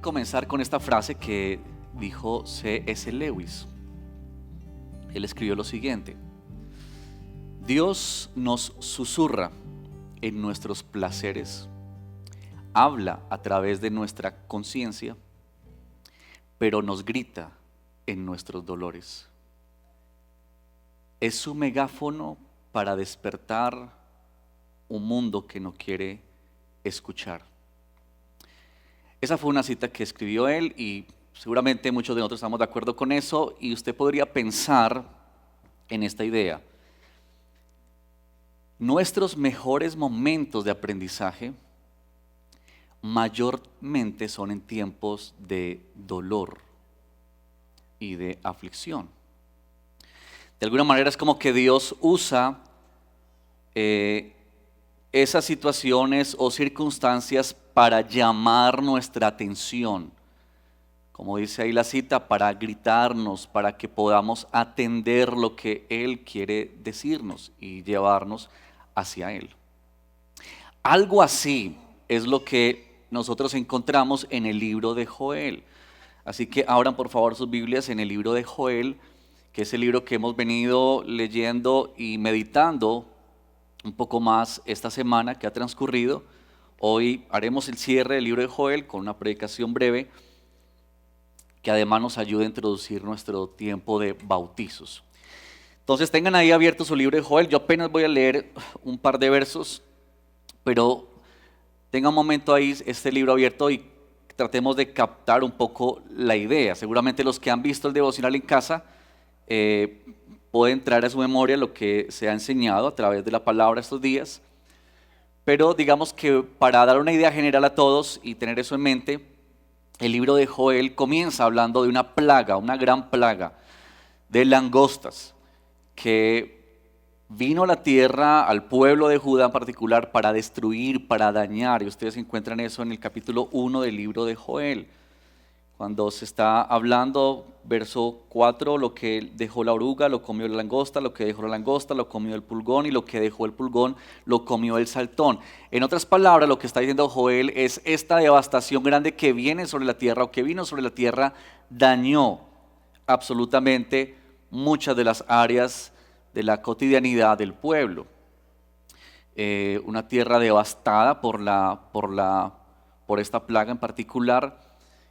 comenzar con esta frase que dijo C.S. Lewis. Él escribió lo siguiente: Dios nos susurra en nuestros placeres, habla a través de nuestra conciencia, pero nos grita en nuestros dolores. Es su megáfono para despertar un mundo que no quiere escuchar. Esa fue una cita que escribió él y seguramente muchos de nosotros estamos de acuerdo con eso, y usted podría pensar en esta idea. Nuestros mejores momentos de aprendizaje mayormente son en tiempos de dolor y de aflicción. De alguna manera es como que Dios usa esas situaciones o circunstancias para llamar nuestra atención. Como dice ahí la cita, para gritarnos, para que podamos atender lo que Él quiere decirnos y llevarnos hacia Él. Algo así es lo que nosotros encontramos en el libro de Joel. Así que abran por favor sus Biblias en el libro de Joel, que es el libro que hemos venido leyendo y meditando un poco más esta semana que ha transcurrido. Hoy haremos el cierre del libro de Joel con una predicación breve que además nos ayuda a introducir nuestro tiempo de bautizos. Entonces tengan ahí abierto su libro de Joel. Yo apenas voy a leer un par de versos, pero tengan un momento ahí este libro abierto y tratemos de captar un poco la idea. Seguramente los que han visto el devocional en casa pueden traer a su memoria lo que se ha enseñado a través de la palabra estos días. Pero digamos que para dar una idea general a todos y tener eso en mente, el libro de Joel comienza hablando de una plaga, una gran plaga de langostas que vino a la tierra, al pueblo de Judá en particular, para destruir, para dañar. Y ustedes encuentran eso en el capítulo 1 del libro de Joel. Cuando se está hablando, verso 4, lo que dejó la oruga lo comió la langosta, lo que dejó la langosta lo comió el pulgón, y lo que dejó el pulgón lo comió el saltón. En otras palabras, lo que está diciendo Joel es esta devastación grande que viene sobre la tierra, o que vino sobre la tierra, dañó absolutamente muchas de las áreas de la cotidianidad del pueblo. Una tierra devastada por esta plaga en particular,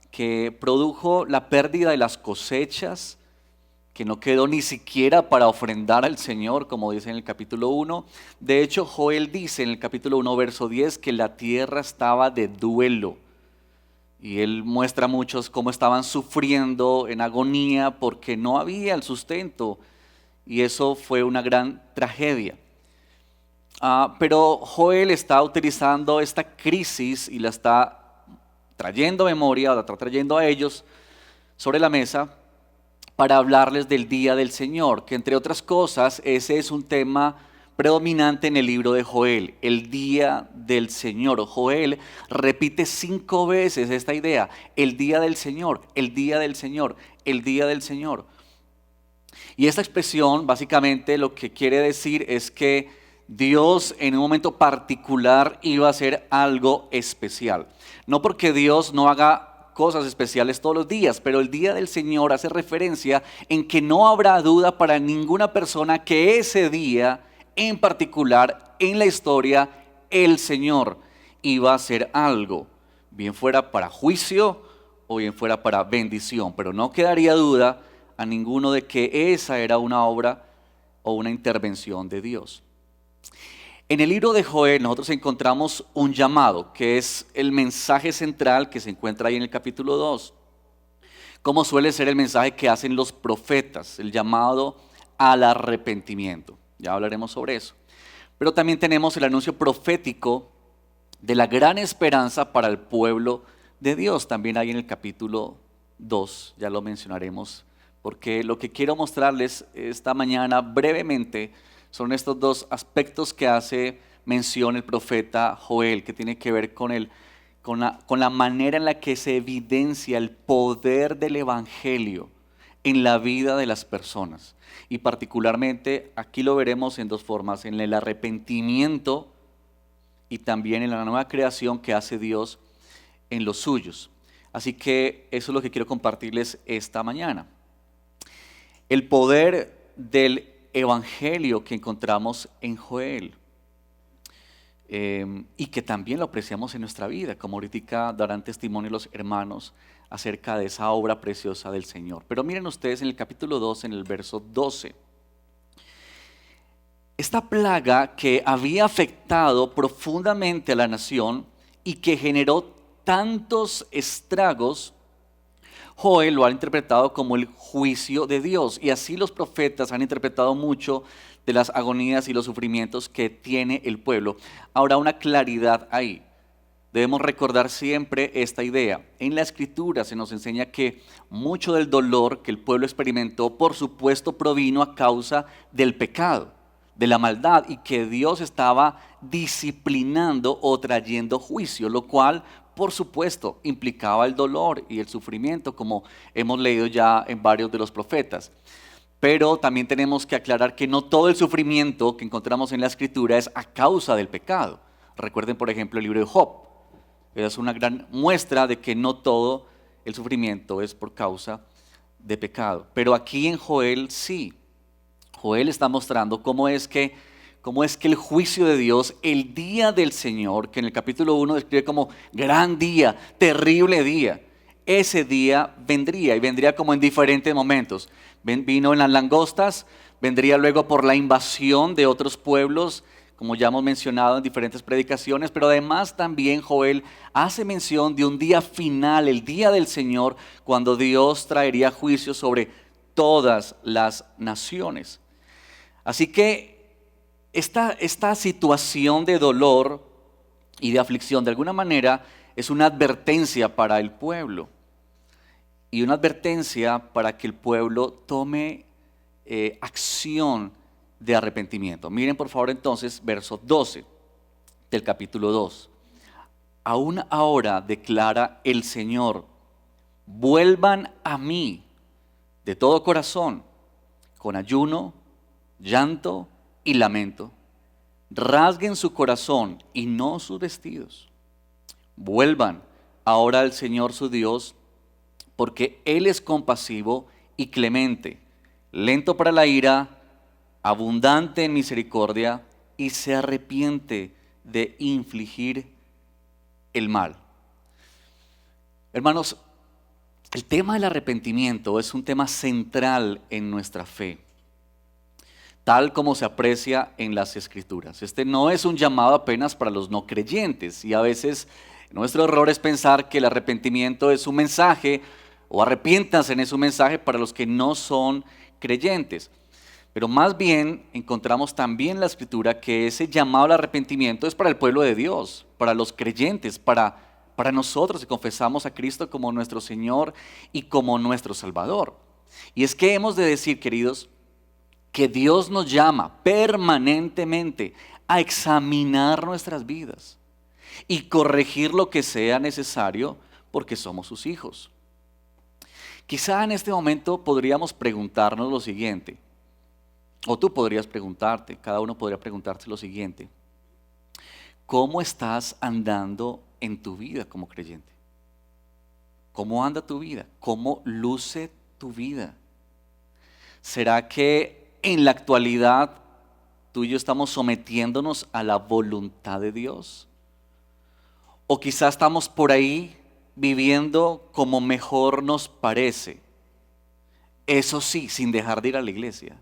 que produjo la pérdida de las cosechas, que no quedó ni siquiera para ofrendar al Señor, como dice en el capítulo 1. De hecho, Joel dice en el capítulo 1, verso 10, que la tierra estaba de duelo. Y él muestra a muchos cómo estaban sufriendo en agonía porque no había el sustento. Y eso fue una gran tragedia. Pero Joel está utilizando esta crisis y la está trayendo a memoria, la está trayendo a ellos sobre la mesa para hablarles del día del Señor, que entre otras cosas ese es un tema predominante en el libro de Joel, el día del Señor. Joel repite 5 veces esta idea: el día del Señor, el día del Señor, el día del Señor. Y esta expresión básicamente lo que quiere decir es que Dios en un momento particular iba a hacer algo especial. No porque Dios no haga cosas especiales todos los días, pero el día del Señor hace referencia en que no habrá duda para ninguna persona que ese día en particular en la historia el Señor iba a hacer algo, bien fuera para juicio o bien fuera para bendición, pero no quedaría duda a ninguno de que esa era una obra o una intervención de Dios. En el libro de Joel nosotros encontramos un llamado, que es el mensaje central que se encuentra ahí en el capítulo 2. Como suele ser el mensaje que hacen los profetas, el llamado al arrepentimiento. Ya hablaremos sobre eso. Pero también tenemos el anuncio profético de la gran esperanza para el pueblo de Dios, también ahí en el capítulo 2, ya lo mencionaremos, porque lo que quiero mostrarles esta mañana brevemente son estos 2 aspectos que hace mención el profeta Joel, que tiene que ver con la manera en la que se evidencia el poder del evangelio en la vida de las personas. Y particularmente aquí lo veremos en 2 formas: en el arrepentimiento y también en la nueva creación que hace Dios en los suyos. Así que eso es lo que quiero compartirles esta mañana. El poder del evangelio que encontramos en Joel. Y que también lo apreciamos en nuestra vida, como ahorita darán testimonio los hermanos acerca de esa obra preciosa del Señor. Pero miren ustedes en el capítulo 2, en el verso 12. Esta plaga que había afectado profundamente a la nación y que generó tantos estragos, Joel lo ha interpretado como el juicio de Dios, y así los profetas han interpretado mucho de las agonías y los sufrimientos que tiene el pueblo. Ahora, una claridad ahí. Debemos recordar siempre esta idea. En la Escritura se nos enseña que mucho del dolor que el pueblo experimentó, por supuesto, provino a causa del pecado, de la maldad, y que Dios estaba disciplinando o trayendo juicio, lo cual, por supuesto, implicaba el dolor y el sufrimiento, como hemos leído ya en varios de los profetas. Pero también tenemos que aclarar que no todo el sufrimiento que encontramos en la Escritura es a causa del pecado. Recuerden, por ejemplo, el libro de Job. Es una gran muestra de que no todo el sufrimiento es por causa de pecado. Pero aquí en Joel sí. Joel está mostrando cómo es que el juicio de Dios, el día del Señor, que en el capítulo 1 describe como gran día, terrible día, ese día vendría, y vendría como en diferentes momentos. Vino en las langostas, vendría luego por la invasión de otros pueblos, como ya hemos mencionado en diferentes predicaciones, pero además también Joel hace mención de un día final, el día del Señor, cuando Dios traería juicio sobre todas las naciones. Así que esta situación de dolor y de aflicción, de alguna manera, es una advertencia para el pueblo. Y una advertencia para que el pueblo tome acción de arrepentimiento. Miren por favor entonces verso 12 del capítulo 2. Aún ahora declara el Señor, vuelvan a mí de todo corazón, con ayuno, llanto y lamento. Rasguen su corazón y no sus vestidos. Vuelvan ahora al Señor su Dios, porque Él es compasivo y clemente, lento para la ira, abundante en misericordia, y se arrepiente de infligir el mal. Hermanos, el tema del arrepentimiento es un tema central en nuestra fe, tal como se aprecia en las Escrituras. Este no es un llamado apenas para los no creyentes, y a veces nuestro error es pensar que el arrepentimiento es un mensaje, o arrepiéntanse en ese mensaje para los que no son creyentes. Pero más bien encontramos también en la Escritura que ese llamado al arrepentimiento es para el pueblo de Dios, para los creyentes, para nosotros que confesamos a Cristo como nuestro Señor y como nuestro Salvador. Y es que hemos de decir, queridos, que Dios nos llama permanentemente a examinar nuestras vidas y corregir lo que sea necesario porque somos sus hijos. Quizá en este momento podríamos preguntarnos lo siguiente, o tú podrías preguntarte, cada uno podría preguntarse lo siguiente: ¿cómo estás andando en tu vida como creyente? ¿Cómo anda tu vida? ¿Cómo luce tu vida? ¿Será que en la actualidad tú y yo estamos sometiéndonos a la voluntad de Dios? ¿O quizás estamos por ahí viviendo como mejor nos parece? Eso sí, sin dejar de ir a la iglesia,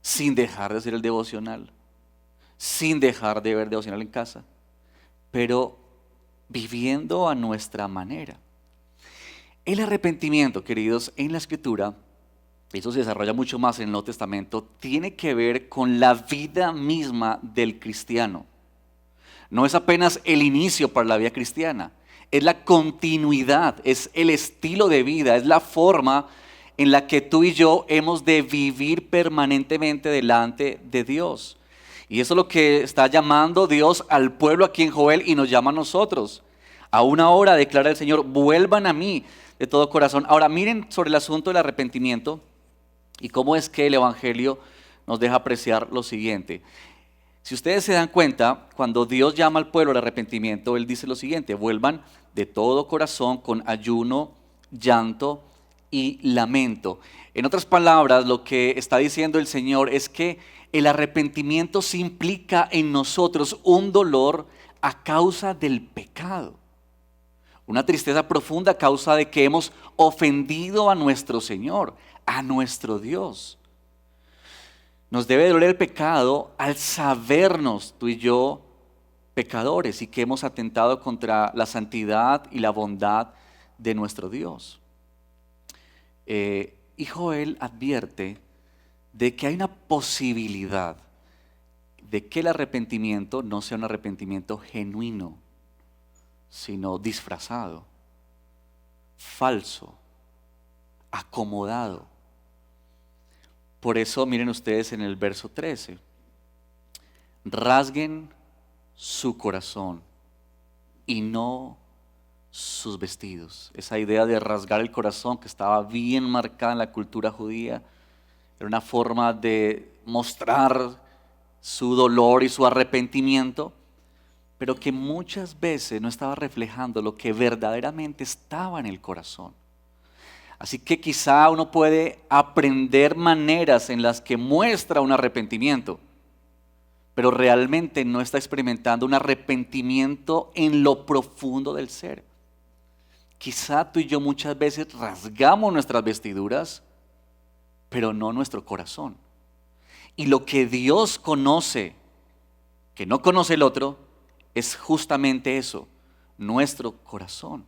sin dejar de hacer el devocional, sin dejar de ver devocional en casa, pero viviendo a nuestra manera. El arrepentimiento, queridos, en la Escritura, eso se desarrolla mucho más en el Nuevo Testamento, tiene que ver con la vida misma del cristiano. No es apenas el inicio para la vida cristiana, es la continuidad, es el estilo de vida, es la forma en la que tú y yo hemos de vivir permanentemente delante de Dios. Y eso es lo que está llamando Dios al pueblo aquí en Joel y nos llama a nosotros. A una hora declara el Señor, vuelvan a mí de todo corazón. Ahora miren sobre el asunto del arrepentimiento y cómo es que el Evangelio nos deja apreciar lo siguiente. Si ustedes se dan cuenta, cuando Dios llama al pueblo al arrepentimiento, Él dice lo siguiente: vuelvan de todo corazón con ayuno, llanto y lamento. En otras palabras, lo que está diciendo el Señor es que el arrepentimiento sí implica en nosotros un dolor a causa del pecado. Una tristeza profunda a causa de que hemos ofendido a nuestro Señor, a nuestro Dios. Nos debe doler el pecado al sabernos tú y yo pecadores y que hemos atentado contra la santidad y la bondad de nuestro Dios. Y Joel advierte de que hay una posibilidad de que el arrepentimiento no sea un arrepentimiento genuino, sino disfrazado, falso, acomodado. Por eso miren ustedes en el verso 13, rasguen su corazón y no sus vestidos. Esa idea de rasgar el corazón que estaba bien marcada en la cultura judía, era una forma de mostrar su dolor y su arrepentimiento, pero que muchas veces no estaba reflejando lo que verdaderamente estaba en el corazón. Así que quizá uno puede aprender maneras en las que muestra un arrepentimiento, pero realmente no está experimentando un arrepentimiento en lo profundo del ser. Quizá tú y yo muchas veces rasgamos nuestras vestiduras, pero no nuestro corazón. Y lo que Dios conoce, que no conoce el otro, es justamente eso, nuestro corazón.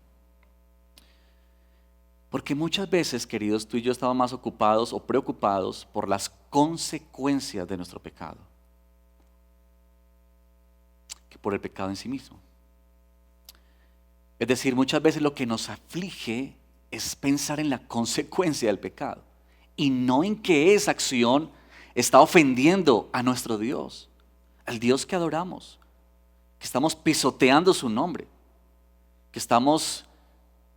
Porque muchas veces, queridos, tú y yo estamos más ocupados o preocupados por las consecuencias de nuestro pecado que por el pecado en sí mismo. Es decir, muchas veces lo que nos aflige es pensar en la consecuencia del pecado y no en que esa acción está ofendiendo a nuestro Dios, al Dios que adoramos, que estamos pisoteando su nombre, que estamos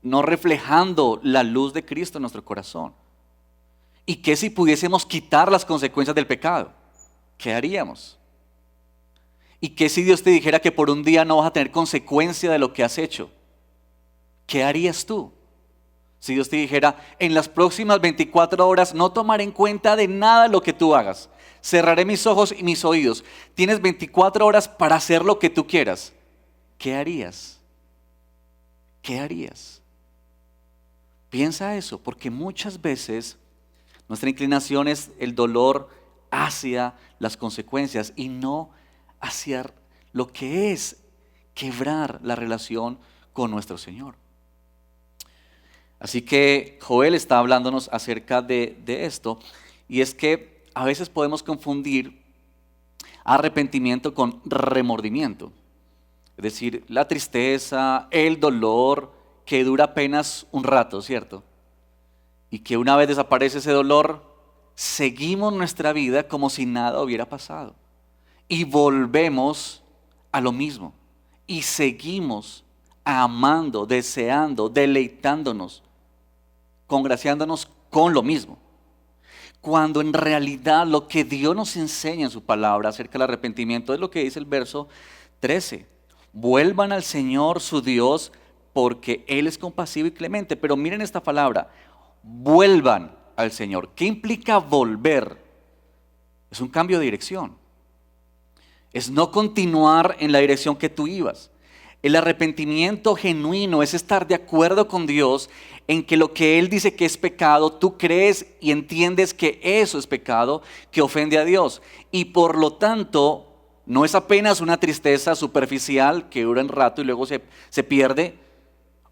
no reflejando la luz de Cristo en nuestro corazón. ¿Y qué si pudiésemos quitar las consecuencias del pecado? ¿Qué haríamos? ¿Y qué si Dios te dijera que por un día no vas a tener consecuencia de lo que has hecho? ¿Qué harías tú? Si Dios te dijera, en las próximas 24 horas no tomaré en cuenta de nada lo que tú hagas. Cerraré mis ojos y mis oídos. Tienes 24 horas para hacer lo que tú quieras. ¿Qué harías? ¿Qué harías? Piensa eso, porque muchas veces nuestra inclinación es el dolor hacia las consecuencias y no hacia lo que es quebrar la relación con nuestro Señor. Así que Joel está hablándonos acerca de esto, y es que a veces podemos confundir arrepentimiento con remordimiento. Es decir, la tristeza, el dolor que dura apenas un rato, ¿cierto? Y que una vez desaparece ese dolor, seguimos nuestra vida como si nada hubiera pasado. Y volvemos a lo mismo. Y seguimos amando, deseando, deleitándonos, congraciándonos con lo mismo. Cuando en realidad lo que Dios nos enseña en su palabra acerca del arrepentimiento es lo que dice el verso 13. Vuelvan al Señor su Dios, porque Él es compasivo y clemente. Pero miren esta palabra, vuelvan al Señor. ¿Qué implica volver? Es un cambio de dirección. Es no continuar en la dirección que tú ibas. El arrepentimiento genuino es estar de acuerdo con Dios en que lo que Él dice que es pecado, tú crees y entiendes que eso es pecado, que ofende a Dios. Y por lo tanto, no es apenas una tristeza superficial que dura un rato y luego se pierde,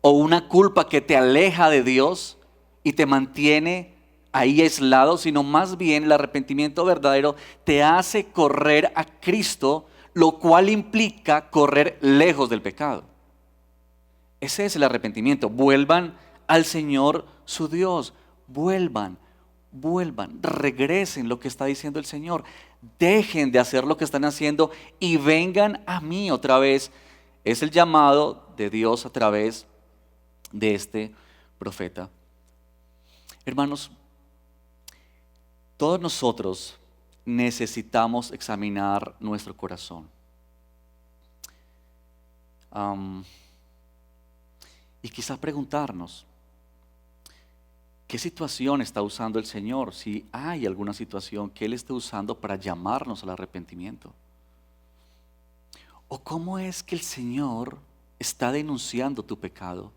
o una culpa que te aleja de Dios y te mantiene ahí aislado, sino más bien el arrepentimiento verdadero te hace correr a Cristo, lo cual implica correr lejos del pecado. Ese es el arrepentimiento. Vuelvan al Señor su Dios. Vuelvan, regresen lo que está diciendo el Señor. Dejen de hacer lo que están haciendo y vengan a mí otra vez. Es el llamado de Dios a través de este profeta. Hermanos, todos nosotros necesitamos examinar nuestro corazón. Y quizás preguntarnos, ¿qué situación está usando el Señor? Si hay alguna situación que Él esté usando para llamarnos al arrepentimiento. ¿O cómo es que el Señor está denunciando tu pecado?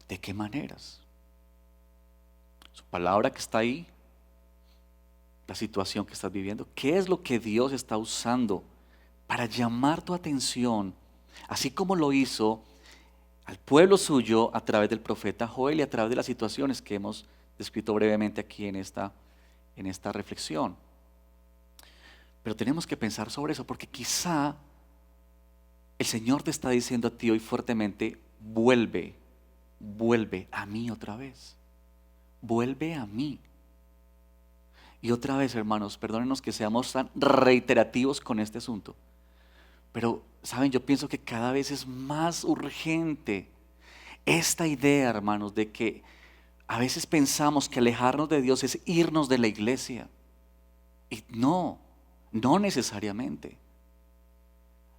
¿De qué maneras? Su palabra que está ahí, la situación que estás viviendo. ¿Qué es lo que Dios está usando para llamar tu atención, así como lo hizo al pueblo suyo a través del profeta Joel y a través de las situaciones que hemos descrito brevemente aquí en esta reflexión? Pero tenemos que pensar sobre eso, porque quizá el Señor te está diciendo a ti hoy fuertemente: vuelve a mí otra vez, vuelve a mí. Y otra vez, hermanos, perdónenos que seamos tan reiterativos con este asunto, pero saben, yo pienso que cada vez es más urgente esta idea, hermanos, de que a veces pensamos que alejarnos de Dios es irnos de la iglesia. Y no necesariamente.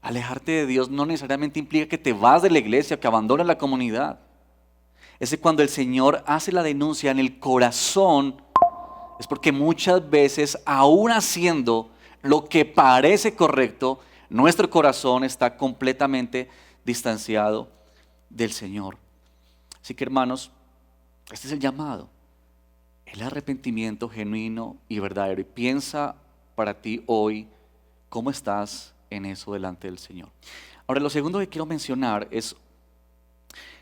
Alejarte de Dios no necesariamente implica que te vas de la iglesia, que abandonas la comunidad. Es que cuando el Señor hace la denuncia en el corazón, es porque muchas veces, aún haciendo lo que parece correcto, nuestro corazón está completamente distanciado del Señor. Así que, hermanos, este es el llamado, el arrepentimiento genuino y verdadero. Y piensa para ti hoy cómo estás en eso delante del Señor. Ahora, lo segundo que quiero mencionar es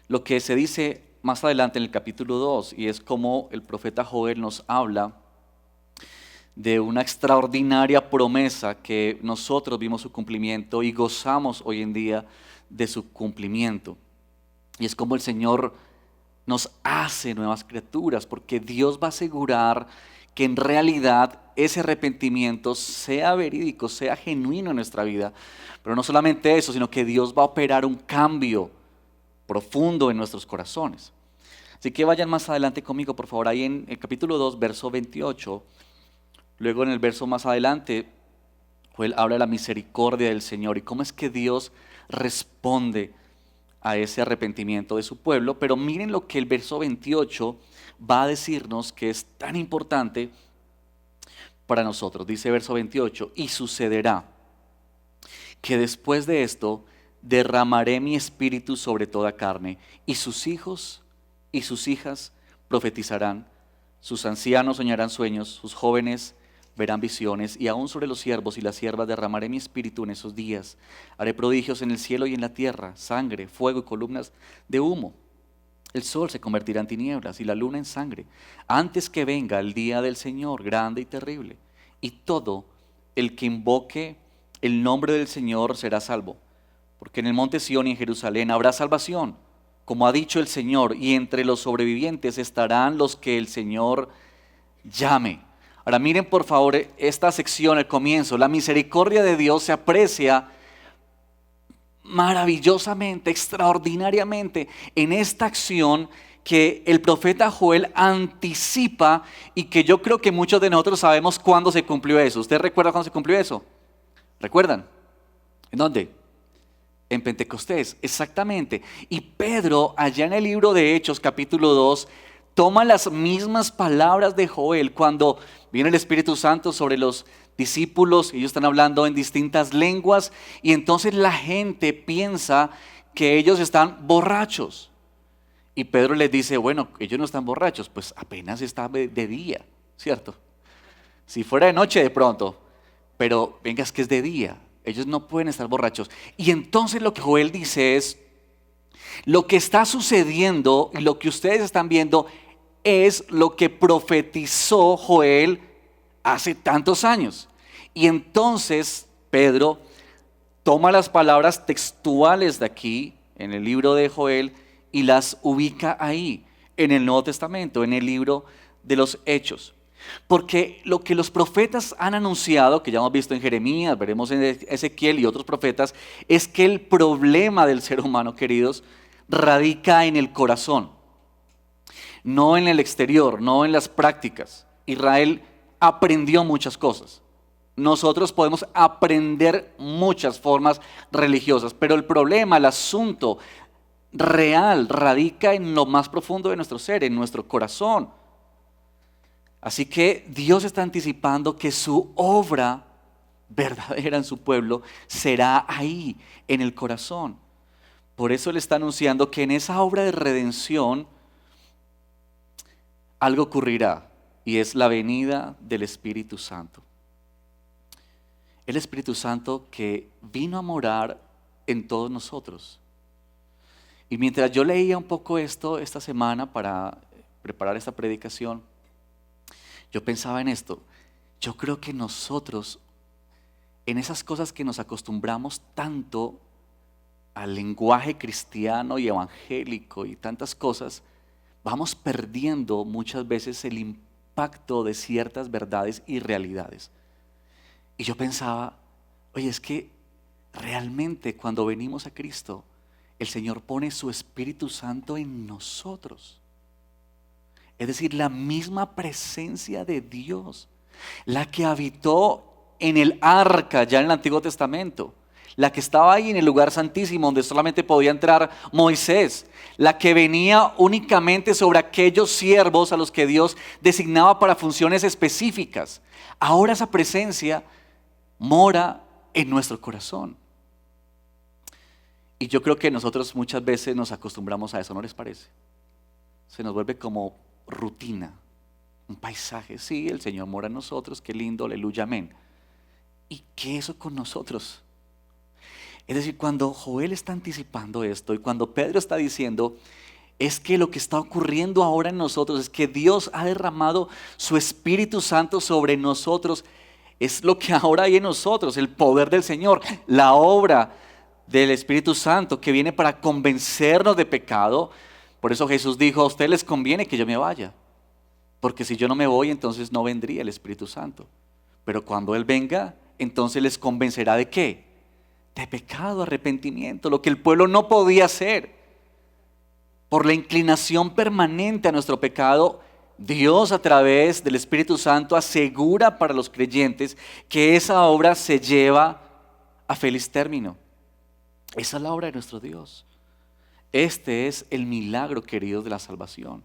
lo que se dice más adelante en el capítulo 2, y es como el profeta Joel nos habla de una extraordinaria promesa que nosotros vimos su cumplimiento y gozamos hoy en día de su cumplimiento. Y es como el Señor nos hace nuevas criaturas, porque Dios va a asegurar que en realidad ese arrepentimiento sea verídico, sea genuino en nuestra vida. Pero no solamente eso, sino que Dios va a operar un cambio profundo en nuestros corazones. Así que vayan más adelante conmigo, por favor, ahí en el capítulo 2, verso 28. Luego en el verso más adelante, Joel habla de la misericordia del Señor y cómo es que Dios responde a ese arrepentimiento de su pueblo. Pero miren lo que el verso 28 va a decirnos, que es tan importante para nosotros. Dice verso 28, y sucederá que después de esto derramaré mi espíritu sobre toda carne, y sus hijos y sus hijas profetizarán, sus ancianos soñarán sueños, sus jóvenes verán visiones, y aún sobre los siervos y las siervas derramaré mi espíritu en esos días. Haré prodigios en el cielo y en la tierra, sangre, fuego y columnas de humo. El sol se convertirá en tinieblas y la luna en sangre, antes que venga el día del Señor grande y terrible. Y todo el que invoque el nombre del Señor será salvo, porque en el monte Sión y en Jerusalén habrá salvación, como ha dicho el Señor, y entre los sobrevivientes estarán los que el Señor llame. Ahora miren por favor esta sección, el comienzo. La misericordia de Dios se aprecia maravillosamente, extraordinariamente en esta acción que el profeta Joel anticipa, y que yo creo que muchos de nosotros sabemos cuándo se cumplió eso. ¿Usted recuerda cuándo se cumplió eso? ¿Recuerdan? ¿En dónde? En Pentecostés, exactamente. Y Pedro, allá en el libro de Hechos, capítulo 2, toma las mismas palabras de Joel cuando viene el Espíritu Santo sobre los discípulos. Ellos están hablando en distintas lenguas y entonces la gente piensa que ellos están borrachos. Y Pedro les dice, bueno, ellos no están borrachos, pues apenas está de día, ¿cierto? Si fuera de noche de pronto, pero venga, es que es de día. Ellos no pueden estar borrachos. Y entonces lo que Joel dice es, lo que está sucediendo y lo que ustedes están viendo es lo que profetizó Joel hace tantos años. Y entonces Pedro toma las palabras textuales de aquí, en el libro de Joel, y las ubica ahí, en el Nuevo Testamento, en el libro de los Hechos. Porque lo que los profetas han anunciado, que ya hemos visto en Jeremías, veremos en Ezequiel y otros profetas, es que el problema del ser humano, queridos, radica en el corazón, no en el exterior, no en las prácticas. Israel aprendió muchas cosas. Nosotros podemos aprender muchas formas religiosas, pero el problema, el asunto real radica en lo más profundo de nuestro ser, en nuestro corazón. Así que Dios está anticipando que su obra verdadera en su pueblo será ahí, en el corazón. Por eso Él está anunciando que en esa obra de redención algo ocurrirá, y es la venida del Espíritu Santo. El Espíritu Santo que vino a morar en todos nosotros. Y mientras yo leía un poco esto esta semana para preparar esta predicación, yo pensaba en esto. Yo creo que nosotros, en esas cosas que nos acostumbramos tanto al lenguaje cristiano y evangélico y tantas cosas, vamos perdiendo muchas veces el impacto de ciertas verdades y realidades. Y yo pensaba, oye, es que realmente cuando venimos a Cristo, el Señor pone su Espíritu Santo en nosotros. Es decir, la misma presencia de Dios, la que habitó en el arca ya en el Antiguo Testamento, la que estaba ahí en el lugar santísimo donde solamente podía entrar Moisés, la que venía únicamente sobre aquellos siervos a los que Dios designaba para funciones específicas. Ahora esa presencia mora en nuestro corazón. Y yo creo que nosotros muchas veces nos acostumbramos a eso, ¿no les parece? Se nos vuelve como rutina, un paisaje. Sí, el Señor mora en nosotros, qué lindo, aleluya, amén. ¿Y qué eso con nosotros? Es decir, cuando Joel está anticipando esto y cuando Pedro está diciendo, es que lo que está ocurriendo ahora en nosotros es que Dios ha derramado su Espíritu Santo sobre nosotros. Es lo que ahora hay en nosotros, el poder del Señor, la obra del Espíritu Santo que viene para convencernos de pecado. Por eso Jesús dijo, a ustedes les conviene que yo me vaya, porque si yo no me voy, entonces no vendría el Espíritu Santo. Pero cuando Él venga, entonces les convencerá ¿de qué? De pecado, arrepentimiento, lo que el pueblo no podía hacer. Por la inclinación permanente a nuestro pecado, Dios a través del Espíritu Santo asegura para los creyentes que esa obra se lleva a feliz término. Esa es la obra de nuestro Dios. Este es el milagro, queridos, de la salvación.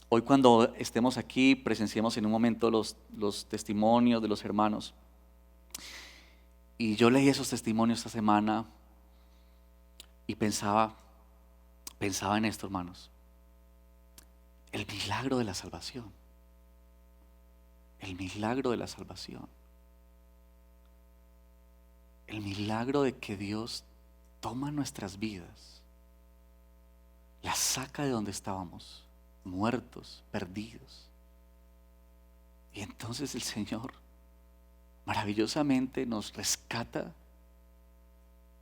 Hoy cuando estemos aquí, presenciemos en un momento los testimonios de los hermanos. Y yo leí esos testimonios esta semana y pensaba en esto, hermanos. El milagro de la salvación. El milagro de la salvación. El milagro de que Dios toma nuestras vidas, las saca de donde estábamos, muertos, perdidos. Y entonces el Señor maravillosamente nos rescata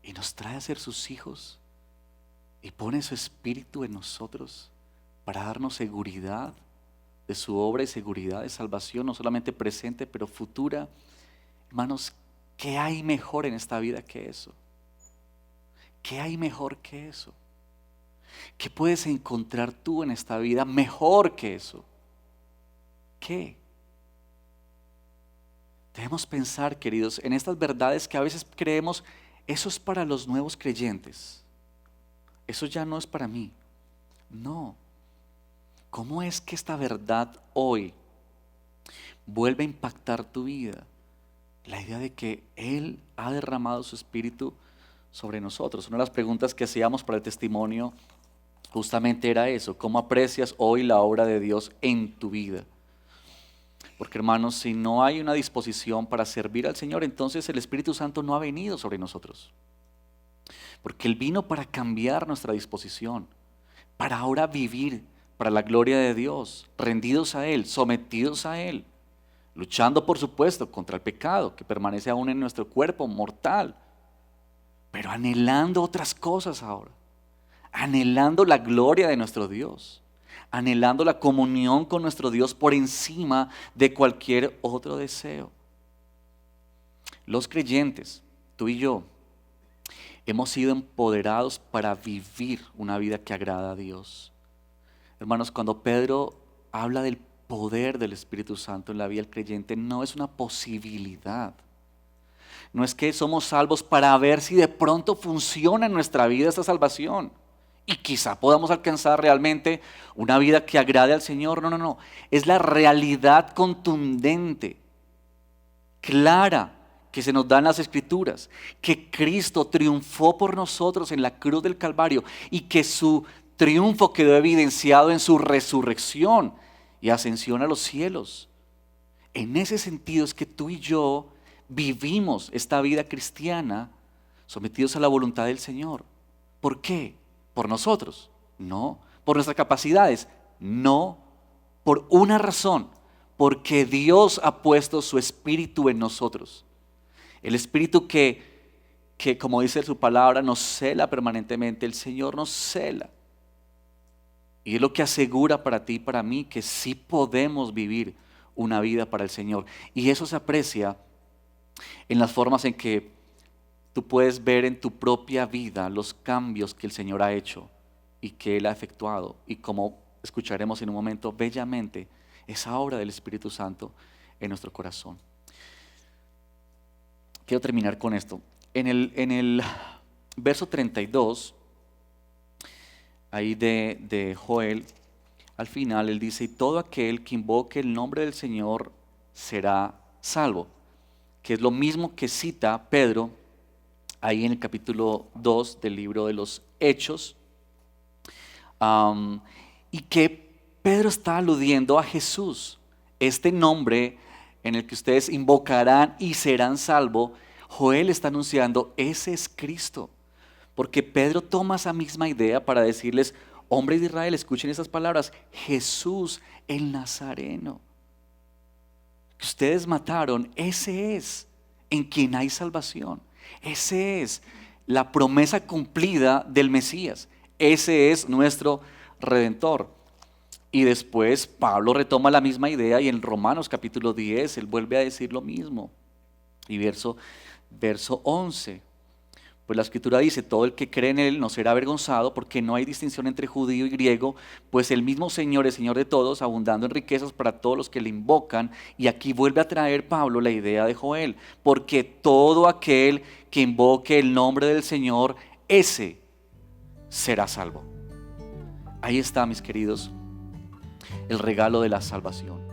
y nos trae a ser sus hijos y pone su Espíritu en nosotros para darnos seguridad de su obra y seguridad de salvación, no solamente presente pero futura. Hermanos, ¿qué hay mejor en esta vida que eso? ¿Qué hay mejor que eso? ¿Qué puedes encontrar tú en esta vida mejor que eso? ¿Qué? Debemos pensar, queridos, en estas verdades que a veces creemos, eso es para los nuevos creyentes. Eso ya no es para mí. No. ¿Cómo es que esta verdad hoy vuelve a impactar tu vida? La idea de que Él ha derramado su Espíritu sobre nosotros. Una de las preguntas que hacíamos para el testimonio justamente era eso. ¿Cómo aprecias hoy la obra de Dios en tu vida? Porque hermanos, si no hay una disposición para servir al Señor, entonces el Espíritu Santo no ha venido sobre nosotros. Porque Él vino para cambiar nuestra disposición, para ahora vivir para la gloria de Dios, rendidos a Él, sometidos a Él, luchando por supuesto contra el pecado que permanece aún en nuestro cuerpo mortal, pero anhelando otras cosas ahora, anhelando la gloria de nuestro Dios, anhelando la comunión con nuestro Dios por encima de cualquier otro deseo. Los creyentes, tú y yo, hemos sido empoderados para vivir una vida que agrada a Dios. Hermanos, cuando Pedro habla del poder del Espíritu Santo en la vida del creyente. No es una posibilidad. No es que somos salvos para ver si de pronto funciona en nuestra vida esta salvación y quizá podamos alcanzar realmente una vida que agrade al Señor. No, no, no. Es la realidad contundente, clara, que se nos da en las Escrituras, que Cristo triunfó por nosotros en la cruz del Calvario y que su triunfo quedó evidenciado en su resurrección y ascensión a los cielos. En ese sentido es que tú y yo vivimos esta vida cristiana sometidos a la voluntad del Señor. ¿Por qué? ¿Por nosotros? No. ¿Por nuestras capacidades? No. Por una razón. Porque Dios ha puesto su Espíritu en nosotros. El Espíritu que como dice su palabra, nos cela permanentemente. El Señor nos cela. Y es lo que asegura para ti y para mí que sí podemos vivir una vida para el Señor. Y eso se aprecia en las formas en que tú puedes ver en tu propia vida los cambios que el Señor ha hecho y que Él ha efectuado. Y como escucharemos en un momento, bellamente, esa obra del Espíritu Santo en nuestro corazón. Quiero terminar con esto. En el verso 32, ahí de Joel, al final él dice: y todo aquel que invoque el nombre del Señor será salvo. Que es lo mismo que cita Pedro ahí en el capítulo 2 del libro de los Hechos. Y que Pedro está aludiendo a Jesús. Este nombre en el que ustedes invocarán y serán salvos, Joel está anunciando, ese es Cristo. Porque Pedro toma esa misma idea para decirles: hombres de Israel, escuchen esas palabras, Jesús el Nazareno, que ustedes mataron, ese es en quien hay salvación. Ese es la promesa cumplida del Mesías. Ese es nuestro Redentor. Y después Pablo retoma la misma idea y en Romanos capítulo 10 él vuelve a decir lo mismo. Y verso 11. Pues la Escritura dice: todo el que cree en Él no será avergonzado, porque no hay distinción entre judío y griego, pues el mismo Señor es Señor de todos, abundando en riquezas para todos los que le invocan. Y aquí vuelve a traer Pablo la idea de Joel: porque todo aquel que invoque el nombre del Señor, ese será salvo. Ahí está, mis queridos, el regalo de la salvación.